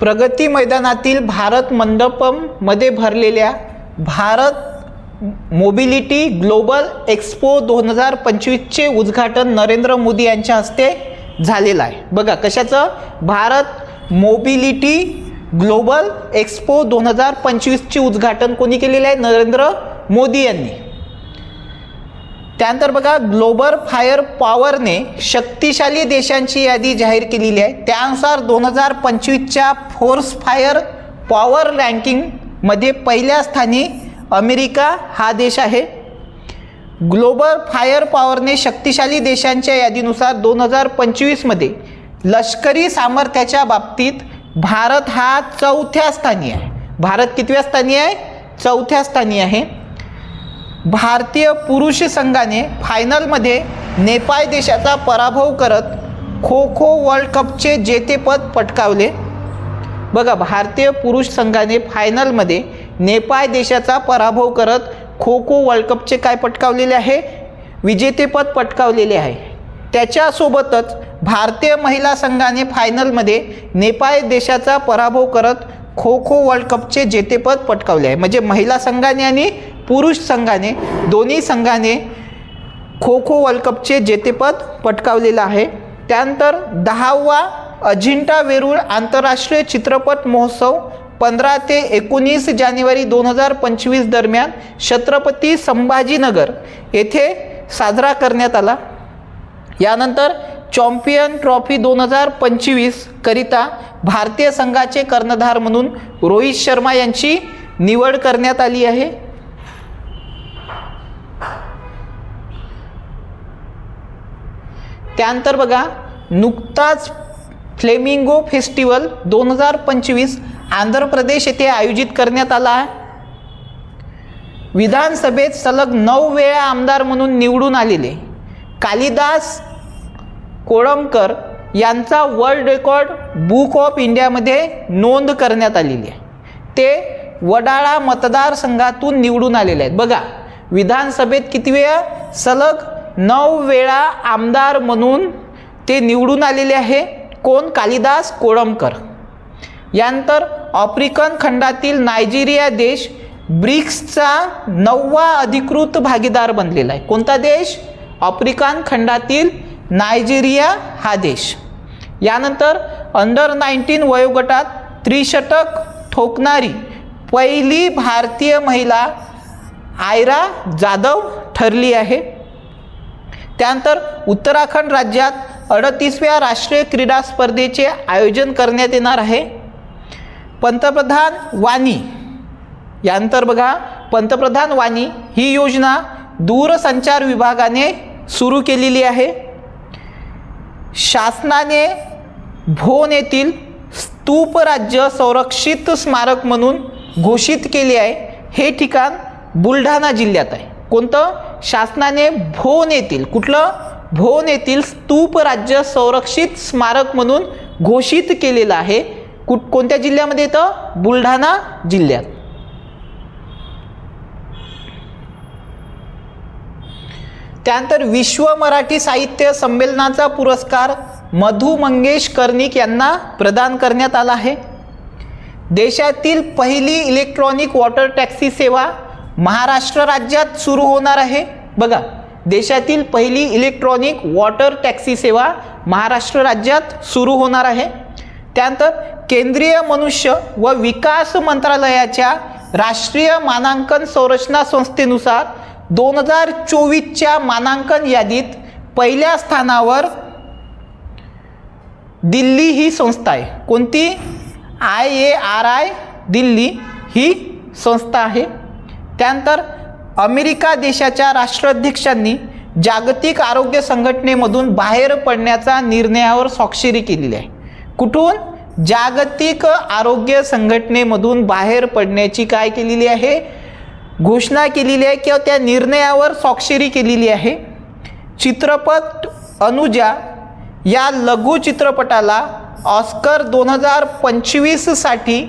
प्रगती मैदानातील भारत मंडपममध्ये भरलेल्या भारत मोबिलिटी ग्लोबल एक्सपो 2025चे उद्घाटन नरेंद्र मोदी यांच्या हस्ते झालेलं आहे. बघा कशाचं, भारत मोबिलिटी ग्लोबल एक्सपो 2025चे उद्घाटन कोणी केलेलं आहे, नरेंद्र मोदी यांनी. त्यानंतर बघा ग्लोबल फायर पॉवरने शक्तिशाली देशांची यादी जाहीर केलेली आहे. त्यानुसार 2025च्या फोर्स फायर पॉवर रँकिंगमध्ये पहिल्या स्थानी अमेरिका हा देश आहे. ग्लोबल फायर पॉवरने शक्तिशाली देशांच्या यादीनुसार 2025मध्ये लष्करी सामर्थ्याच्या बाबतीत भारत हा 4थ्या स्थानी आहे. भारत कितव्या स्थानी आहे, 4थ्या स्थानी आहे. भारतीय पुरुष संघाने फायनलमध्ये नेपाळ देशाचा पराभव करत खो खो वर्ल्ड कपचे जेतेपद पटकावले. बघा भारतीय पुरुष संघाने फायनलमध्ये नेपाळ देशाचा पराभव करत खो खो वर्ल्ड कपचे काय पटकावलेले आहे, विजेतेपद पटकावलेले आहे. त्याच्यासोबतच भारतीय महिला संघाने फायनलमध्ये नेपाळ देशाचा पराभव करत खो खो वर्ल्ड कपचे जेतेपद पटकावले आहे. म्हणजे महिला संघाने आणि पुरुष संघाने दोन्ही संघाने खो खो वर्ल्ड कपचे जेतेपद पटकावलेलं आहे. त्यानंतर 10वा अजिंठा वेरूळ आंतरराष्ट्रीय चित्रपट महोत्सव 15 ते 19 जानेवारी 2025 दरम्यान छत्रपती संभाजीनगर येथे साजरा करण्यात आला. यानंतर चॅम्पियन ट्रॉफी 2025 करिता भारतीय संघाचे कर्णधार म्हणून रोहित शर्मा यांची निवड करण्यात आली आहे. त्यानंतर बघा नुकताच फ्लेमिंगो फेस्टिवल 2025 आंध्र प्रदेश येथे आयोजित करण्यात आला आहे. विधानसभेत सलग 9 वेळा आमदार म्हणून निवडून आलेले कालिदास कोळंबकर यांचा वर्ल्ड रेकॉर्ड बुक ऑफ इंडियामध्ये नोंद करण्यात आलेली आहे. ते वडाळा मतदारसंघातून निवडून आलेले आहेत. बघा विधानसभेत किती वेळा, सलग 9 वेळा आमदार म्हणून ते निवडून आलेले आहे. कोण, कालिदास कोळंबकर. यानंतर आफ्रिकन खंडातील नायजेरिया देश ब्रिक्सचा 9वा अधिकृत भागीदार बनलेला आहे. कोणता देश, आफ्रिकन खंडातील नायजेरिया हा देश. यानंतर अंडर 19 वयोगटात त्रिशतक ठोकणारी पहिली भारतीय महिला आयरा जाधव ठरली आहे. त्यानंतर उत्तराखंड राज्यात 38व्या राष्ट्रीय क्रीडा स्पर्धेचे आयोजन करण्यात येणार आहे. पंतप्रधान वाणी, यानंतर बघा पंतप्रधान वाणी ही योजना दूरसंचार विभागाने सुरू केलेली आहे. शासनाने भोन येथील स्तूप राज्य संरक्षित स्मारक म्हणून घोषित केले आहे. हे ठिकाण बुलढाणा जिल्ह्यात आहे. कोणतं, शासनाने भोन येथील, कुठलं, भोन येथील स्तूप राज्य संरक्षित स्मारक म्हणून घोषित केलेलं आहे. कोणत्या जिल्ह्यामध्ये येतं, बुलढाणा जिल्ह्यात. त्यानंतर विश्व मराठी साहित्य संमेलनाचा पुरस्कार मधु मंगेश कर्णिक यांना प्रदान करण्यात आला आहे. देशातील पहिली इलेक्ट्रॉनिक वॉटर टॅक्सी सेवा महाराष्ट्र राज्यात सुरू होणार आहे. बघा देशातील पहिली इलेक्ट्रॉनिक वॉटर टॅक्सी सेवा महाराष्ट्र राज्यात सुरू होणार आहे. त्यानंतर केंद्रीय मनुष्य व विकास मंत्रालयाच्या राष्ट्रीय मानांकन संरचना संस्थेनुसार 2024च्या मानांकन यादीत पहिल्या स्थानावर दिल्ली ही संस्था आहे. कोणती, IARI दिल्ली ही संस्था आहे. त्यानंतर अमेरिका देशाच्या राष्ट्राध्यक्षांनी जागतिक आरोग्य संघटनेमधून बाहेर पडण्याचा निर्णयावर स्वाक्षरी केलेली आहे. कुठून, जागतिक आरोग्य संघटनेमधून बाहेर पडण्याची काय केलेली आहे, घोषणा केलेली आहे किंवा त्या निर्णयावर स्वाक्षरी केलेली आहे. चित्रपट अनुजा या लघु चित्रपटाला ऑस्कर 2025साठी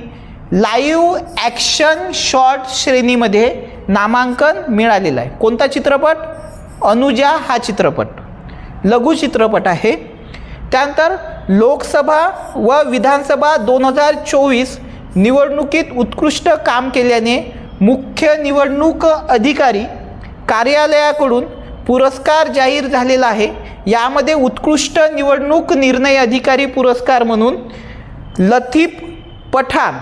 लाईव्ह ॲक्शन शॉर्ट श्रेणीमध्ये नामांकन मिळालेलं आहे. कोणता चित्रपट, अनुजा हा चित्रपट लघु चित्रपट आहे. त्यानंतर लोकसभा व विधानसभा 2024 निवडणुकीत उत्कृष्ट काम केल्याने मुख्य निवडणूक अधिकारी कार्यालयाकडून पुरस्कार जाहीर झालेला आहे। यामध्ये उत्कृष्ट निवडणूक निर्णय अधिकारी पुरस्कार म्हणून लतीफ पठाण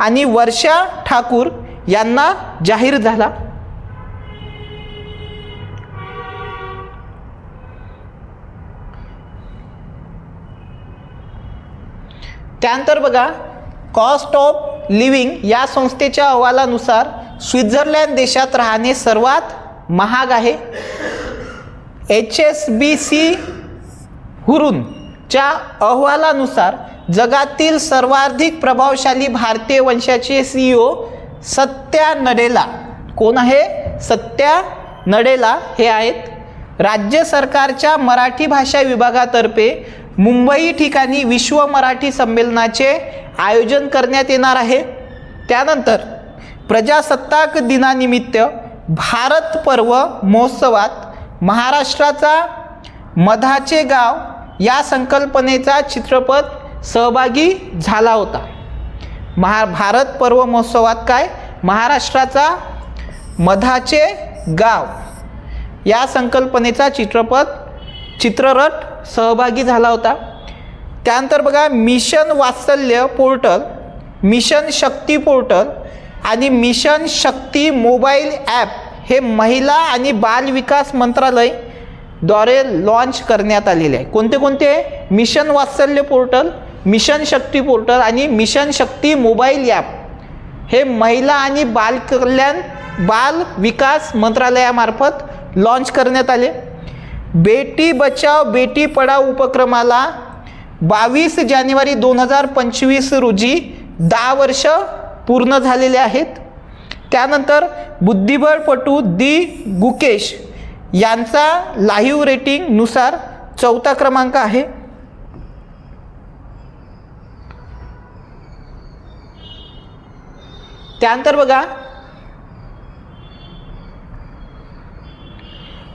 आणि वर्षा ठाकूर यांना जाहीर झाला। त्यानंतर बघा, कॉस्ट ऑफ लिव्हिंग या संस्थेच्या अहवालानुसार स्वित्झर्लंड देशात राहणे सर्वात महाग आहे। HSBC हुरूनच्या अहवालानुसार जगातील सर्वाधिक प्रभावशाली भारतीय वंशाचे CEO सत्या नडेला, कोण आहे? सत्या नडेला हे आहेत। राज्य सरकारच्या मराठी भाषा विभागातर्फे मुंबई ठिकाणी विश्व मराठी संमेलनाचे आयोजन करण्यात येणार आहे। त्यानंतर प्रजासत्ताक दिनानिमित्त भारत पर्व महोत्सवात महाराष्ट्राचा मधाचे गाव या संकल्पनेचा चित्रपट सहभागी झाला होता। भारत पर्व महोत्सवात काय? महाराष्ट्राचा मधाचे गाव या संकल्पनेचा चित्ररथ सहभागी झाला होता। त्यानंतर बघा, मिशन वात्सल्य पोर्टल, मिशन शक्ती पोर्टल आणि मिशन शक्ती मोबाईल ॲप हे महिला आणि बाल विकास मंत्रालय द्वारे लॉन्च करण्यात आलेले आहे। कोणते कोणते? मिशन वात्सल्य पोर्टल, मिशन शक्ती पोर्टल आणि मिशन शक्ती मोबाईल ॲप हे महिला आणि बाल विकास मंत्रालयामार्फत लॉन्च करण्यात आले। बेटी बचाओ बेटी पढाओ उपक्रमाला 22 जानेवारी 2025 रोजी 10 वर्ष पूर्ण झालेले आहेत। त्यानंतर बुद्धिबळपटू दी गुकेश यांचा लाईव्ह रेटिंगनुसार 4था क्रमांक आहे। त्यानंतर बघा,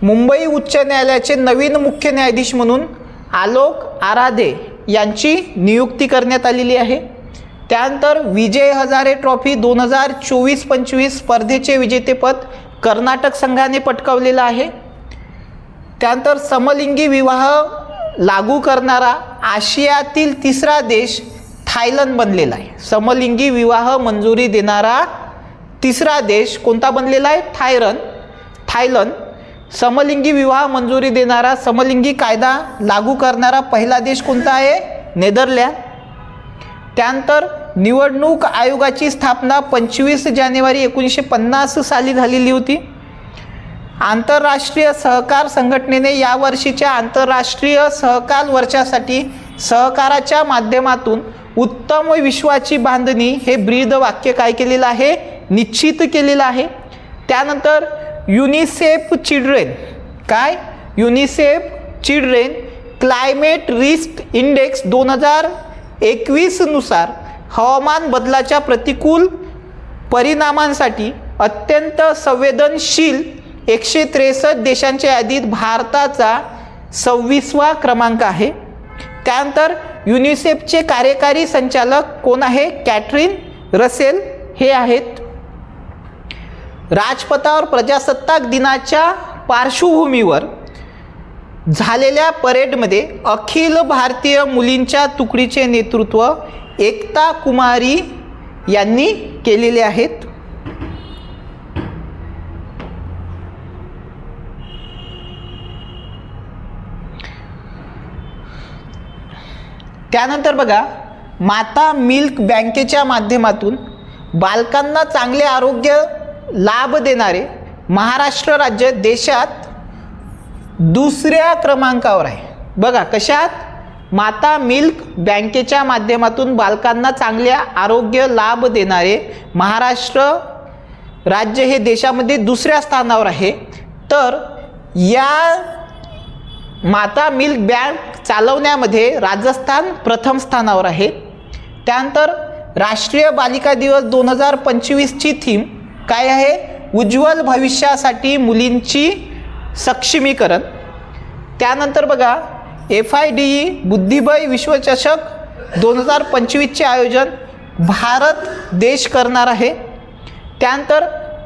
मुंबई उच्च न्यायालयाचे नवीन मुख्य न्यायाधीश म्हणून आलोक आराधे यांची नियुक्ती करण्यात आलेली आहे। त्यानंतर विजय हजारे ट्रॉफी 2024-25 स्पर्धेचे विजेतेपद कर्नाटक संघाने पटकावलेलं आहे। त्यानंतर समलिंगी विवाह लागू करणारा आशियातील तिसरा देश थायलंड बनलेला आहे। समलिंगी विवाह मंजुरी देणारा तिसरा देश कोणता बनलेला आहे? थायलंड। समलिंगी विवाह मंजुरी देणारा, समलिंगी कायदा लागू करणारा पहिला देश कोणता आहे? नेदरलँड। त्यानंतर निवडणूक आयोगाची स्थापना 25 जानेवारी 1950 साली झालेली होती। आंतरराष्ट्रीय सहकार संघटनेने या वर्षीच्या आंतरराष्ट्रीय सहकार वर्षासाठी सहकाराच्या माध्यमातून उत्तम विश्वाची बांधणी हे ब्रीद वाक्य काय केलेलं आहे? निश्चित केलेलं आहे। त्यानंतर युनिसेफ चिल्ड्रेन, काय? UNICEF children climate risk index 2021 नुसार हवामान बदलाच्या प्रतिकूल परिणामांसाठी अत्यंत संवेदनशील 163 देशांच्या यादीत भारताचा 26वा क्रमांक आहे। त्यानंतर युनिसेफचे कार्यकारी संचालक कोण आहे? कॅथरीन रसेल हे आहेत। राजपथावर प्रजासत्ताक दिनाच्या पार्श्वभूमीवर झालेल्या परेडमध्ये अखिल भारतीय मुलींच्या तुकडीचे नेतृत्व एकता कुमारी यांनी केलेले आहेत। त्यानंतर बघा, माता मिल्क बँकेच्या माध्यमातून बालकांना चांगले आरोग्य लाभ देणारे महाराष्ट्र राज्य देशात 2ऱ्या क्रमांकावर आहे। बघा कशात? माता मिल्क बँकेच्या माध्यमातून बालकांना चांगले आरोग्य लाभ देणारे महाराष्ट्र राज्य हे देशामध्ये 2ऱ्या स्थानावर आहे। तर या माता मिल्क बँक चालवण्यामध्ये राजस्थान प्रथम स्थानावर आहे। त्यानंतर राष्ट्रीय बालिका दिवस 2025 ची थीम काय आहे? उज्ज्वल भविष्यासाठी मुलींची सक्षमीकरण। त्यानंतर बघा, FIDE बुद्धिबळ विश्वचषक 2025चे आयोजन भारत देश करणार आहे. त्यानंतर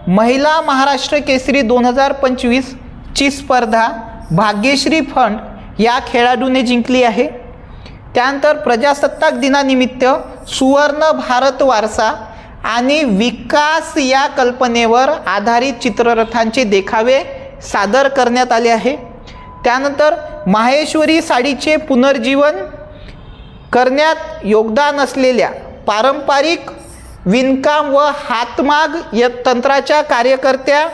महिला महाराष्ट्र केसरी 2025ची स्पर्धा भाग्यश्री फंड या खेळाडूने जिंकली आहे. त्यानंतर प्रजासत्ताक दिनानिमित्त सुवर्ण भारत वारसा आणि विकास या कल्पनेवर आधारित चित्ररथांचे देखावे सादर करण्यात आले आहे. त्यानंतर माहेश्वरी साडीचे पुनर्जीवन करण्यात योगदान असलेल्या पारंपरिक विणकाम व हातमाग या तंत्राच्या कार्यकर्त्या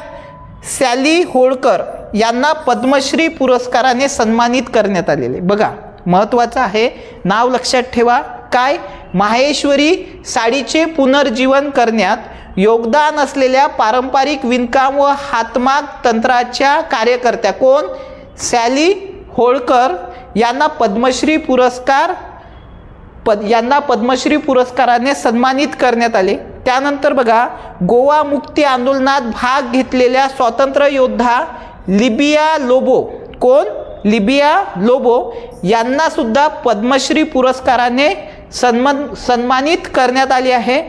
सॅली होळकर यांना पद्मश्री पुरस्काराने सन्मानित करण्यात आलेले. बघा, महत्त्वाचं आहे, नाव लक्षात ठेवा. काय? माहेश्वरी साडीचे पुनर्जीवन करण्यात योगदान असलेल्या पारंपरिक विणकाम व हातमाग तंत्राच्या कार्यकर्त्या कोण? सॅली होळकर यांना पद्मश्री पुरस्काराने सन्मानित करण्यात आले. त्यानंतर बघा, गोवा मुक्ती आंदोलनात भाग घेतलेल्या स्वातंत्र्य योद्धा लिबिया लोबो कोण? लिबिया लोबो यांना सुद्धा पद्मश्री पुरस्काराने सन्मानित करण्यात आले आहे.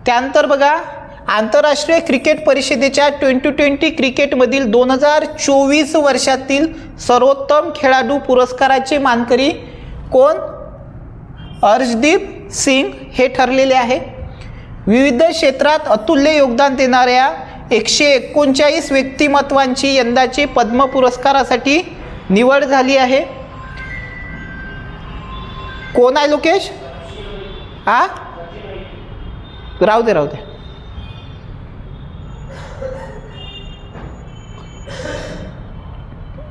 त्यानंतर बघा, आंतरराष्ट्रीय क्रिकेट परिषदेच्या 2020 क्रिकेटमधील 2024 वर्षातील सर्वोत्तम खेळाडू पुरस्काराचे मानकरी कोण? अर्शदीप सिंग हे ठरलेले आहे. विविध क्षेत्रात अतुल्य योगदान देणाऱ्या 139 व्यक्तिमत्वांची यंदाचे पद्म पुरस्कारासाठी निवड झाली आहे. कोण आहे लोकेश? राहू दे.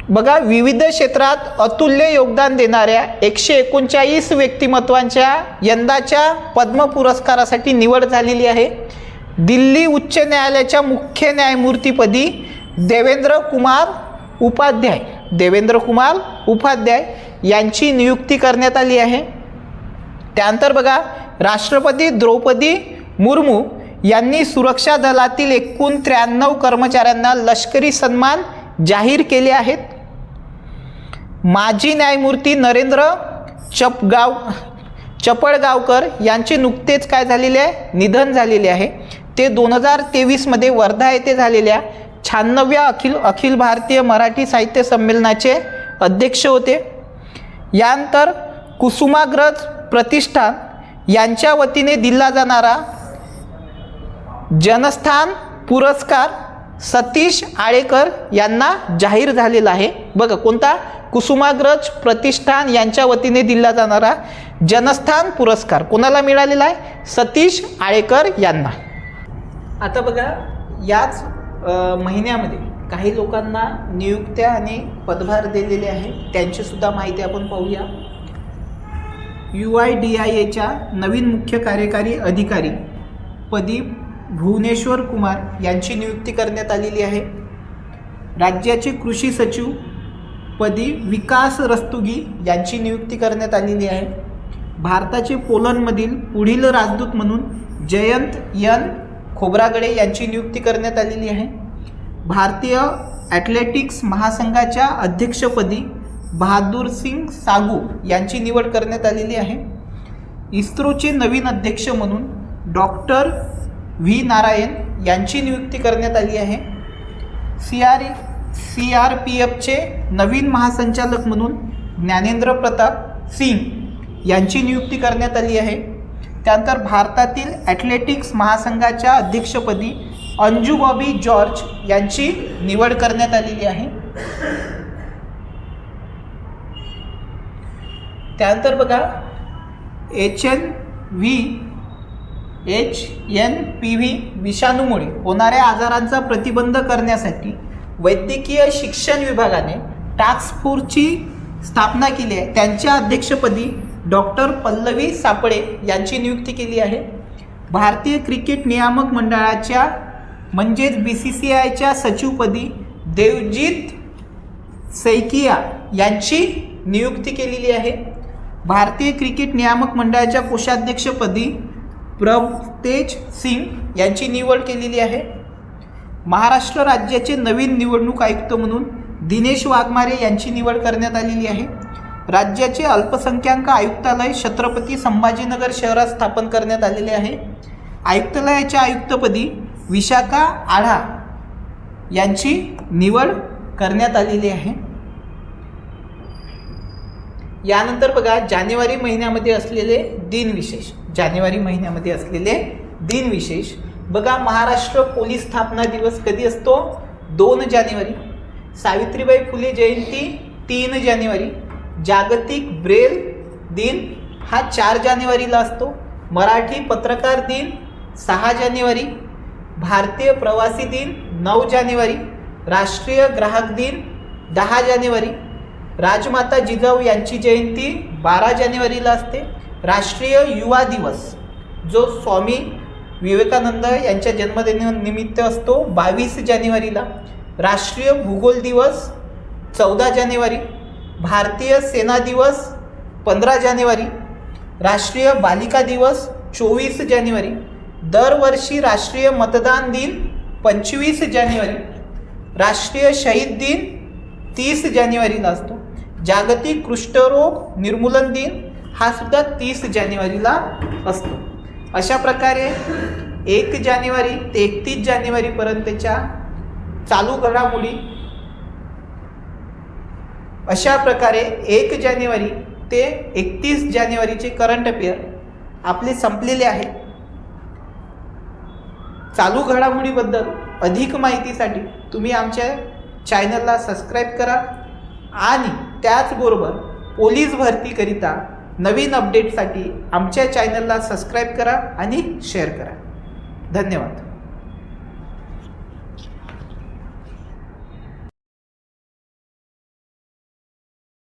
बघा, विविध क्षेत्रात अतुल्य योगदान देणाऱ्या 139 व्यक्तिमत्वांच्या यंदाच्या पद्म पुरस्कारासाठी निवड झालेली आहे. दिल्ली उच्च न्यायालयाच्या मुख्य न्यायमूर्तीपदी देवेंद्र कुमार उपाध्याय यांची नियुक्ती करण्यात आली आहे. त्यानंतर बघा, राष्ट्रपती द्रौपदी मुर्मू यांनी सुरक्षा दलातील एकूण 93 कर्मचाऱ्यांना लष्करी सन्मान जाहीर केले आहेत. माजी न्यायमूर्ती नरेंद्र चपळगावकर यांचे नुकतेच काय झालेले आहे? निधन झालेले आहे. ते 2023 मध्ये वर्धा येथे झालेल्या 96व्या अखिल भारतीय मराठी साहित्य संमेलनाचे अध्यक्ष होते. यानंतर कुसुमाग्रज प्रतिष्ठान यांच्या वतीने दिला जाणारा जनस्थान पुरस्कार सतीश आळेकर यांना जाहीर झालेला आहे. बघा, कोणता? कुसुमाग्रज प्रतिष्ठान यांच्या वतीने दिला जाणारा जनस्थान पुरस्कार कोणाला मिळालेला आहे? सतीश आळेकर यांना. आता बघा, याच महिन्यामध्ये काही लोकांना नियुक्त्या आणि पदभार दिलेले आहे, त्यांची सुद्धा माहिती आपण पाहूया. UIDIAच्या नवीन मुख्य कार्यकारी अधिकारी पदी भुवनेश्वर कुमार यांची नियुक्ती करण्यात आलेली आहे. राज्याचे कृषी सचिव पदी विकास रस्तुगी यांची नियुक्ती करण्यात आलेली आहे. भारताचे पोलंडमधील पुढील राजदूत म्हणून जयंत एन खोब्रागडे यांची नियुक्ती करण्यात आलेली आहे. भारतीय ॲथलेटिक्स महासंघाच्या अध्यक्षपदी बहादूर सिंग सागू यांची निवड करण्यात आलेली आहे. इस्रोचे नवीन अध्यक्ष म्हणून डॉक्टर व्ही नारायण यांची नियुक्ती करण्यात आली आहे. CRPFचे नवीन महासंचालक म्हणून ज्ञानेंद्र प्रताप सिंग यांची नियुक्ती करण्यात आली आहे. त्यानंतर भारतातील ॲथलेटिक्स महासंघाच्या अध्यक्षपदी अंजू बॉबी जॉर्ज यांची निवड करण्यात आलेली आहे. त्यानंतर बघा, HNPV विषाणूमुळे होणाऱ्या आजारांचा प्रतिबंध करण्यासाठी वैद्यकीय शिक्षण विभागाने टास्क फोर्सची स्थापना केली आहे. त्यांच्या अध्यक्षपदी डॉक्टर पल्लवी सापळे यांची नियुक्ती केली आहे. भारतीय क्रिकेट नियामक मंडळाच्या म्हणजेच BCCIच्या सचिवपदी देवजीत सैकिया यांची नियुक्ती केलेली आहे. भारतीय क्रिकेट नियामक मंडळाच्या कोषाध्यक्षपदी प्रभतेज सिंग यांची निवड केलेली आहे. महाराष्ट्र राज्याचे नवीन निवडणूक आयुक्त म्हणून दिनेश वाघमारे यांची निवड करण्यात आलेली आहे. राज्याचे अल्पसंख्याक आयुक्तालय छत्रपती संभाजीनगर शहरात स्थापन करण्यात आलेले आहे. आयुक्तालयाच्या आयुक्तपदी विशाखा आढा यांची निवड करण्यात आलेली आहे. यानंतर बघा जानेवारी महिन्यामध्ये असलेले दिनविशेष. जानेवारी महिन्यामध्ये असलेले दिनविशेष बघा. महाराष्ट्र पोलीस स्थापना दिवस कधी असतो? 2 जानेवारी. सावित्रीबाई फुले जयंती 3 जानेवारी. जागतिक ब्रेल दिन हा 4 जानेवारीला असतो. मराठी पत्रकार दिन 6 जानेवारी. भारतीय प्रवासी दिन 9 जानेवारी. राष्ट्रीय ग्राहक दिन 10 जानेवारी. राजमाता जिजाऊ यांची जयंती 12 जानेवारीला असते. राष्ट्रीय युवा दिवस जो स्वामी विवेकानंद यांच्या जन्मदिनानिमित्त असतो 22 जानेवारीला. राष्ट्रीय भूगोल दिवस 14 जानेवारी. भारतीय सेना दिवस 15 जानेवारी. राष्ट्रीय बालिका दिवस 24 जानेवारी. दरवर्षी राष्ट्रीय मतदान दिन 25 जानेवारी. राष्ट्रीय शहीद दिन 30 जानेवारीला असतो. जागतिक कुष्ठरोग निर्मूलन दिन हा सुद्धा 30 जानेवारीला असतो. अशा प्रकारे 1 जानेवारी ते 31 जानेवारीपर्यंतच्या चालू घडामोडी, अशा प्रकारे 1 जानेवारी ते 31 जानेवारीचे करंट अफेअर आपले संपलेले आहेत. चालू घडामोडीबद्दल अधिक माहितीसाठी तुम्ही आमच्या चॅनलला सबस्क्राईब करा आणि त्याचबरोबर पोलीस भरतीकरिता नवीन अपडेटसाठी आमच्या चॅनलला सबस्क्राईब करा आणि शेअर करा. धन्यवाद.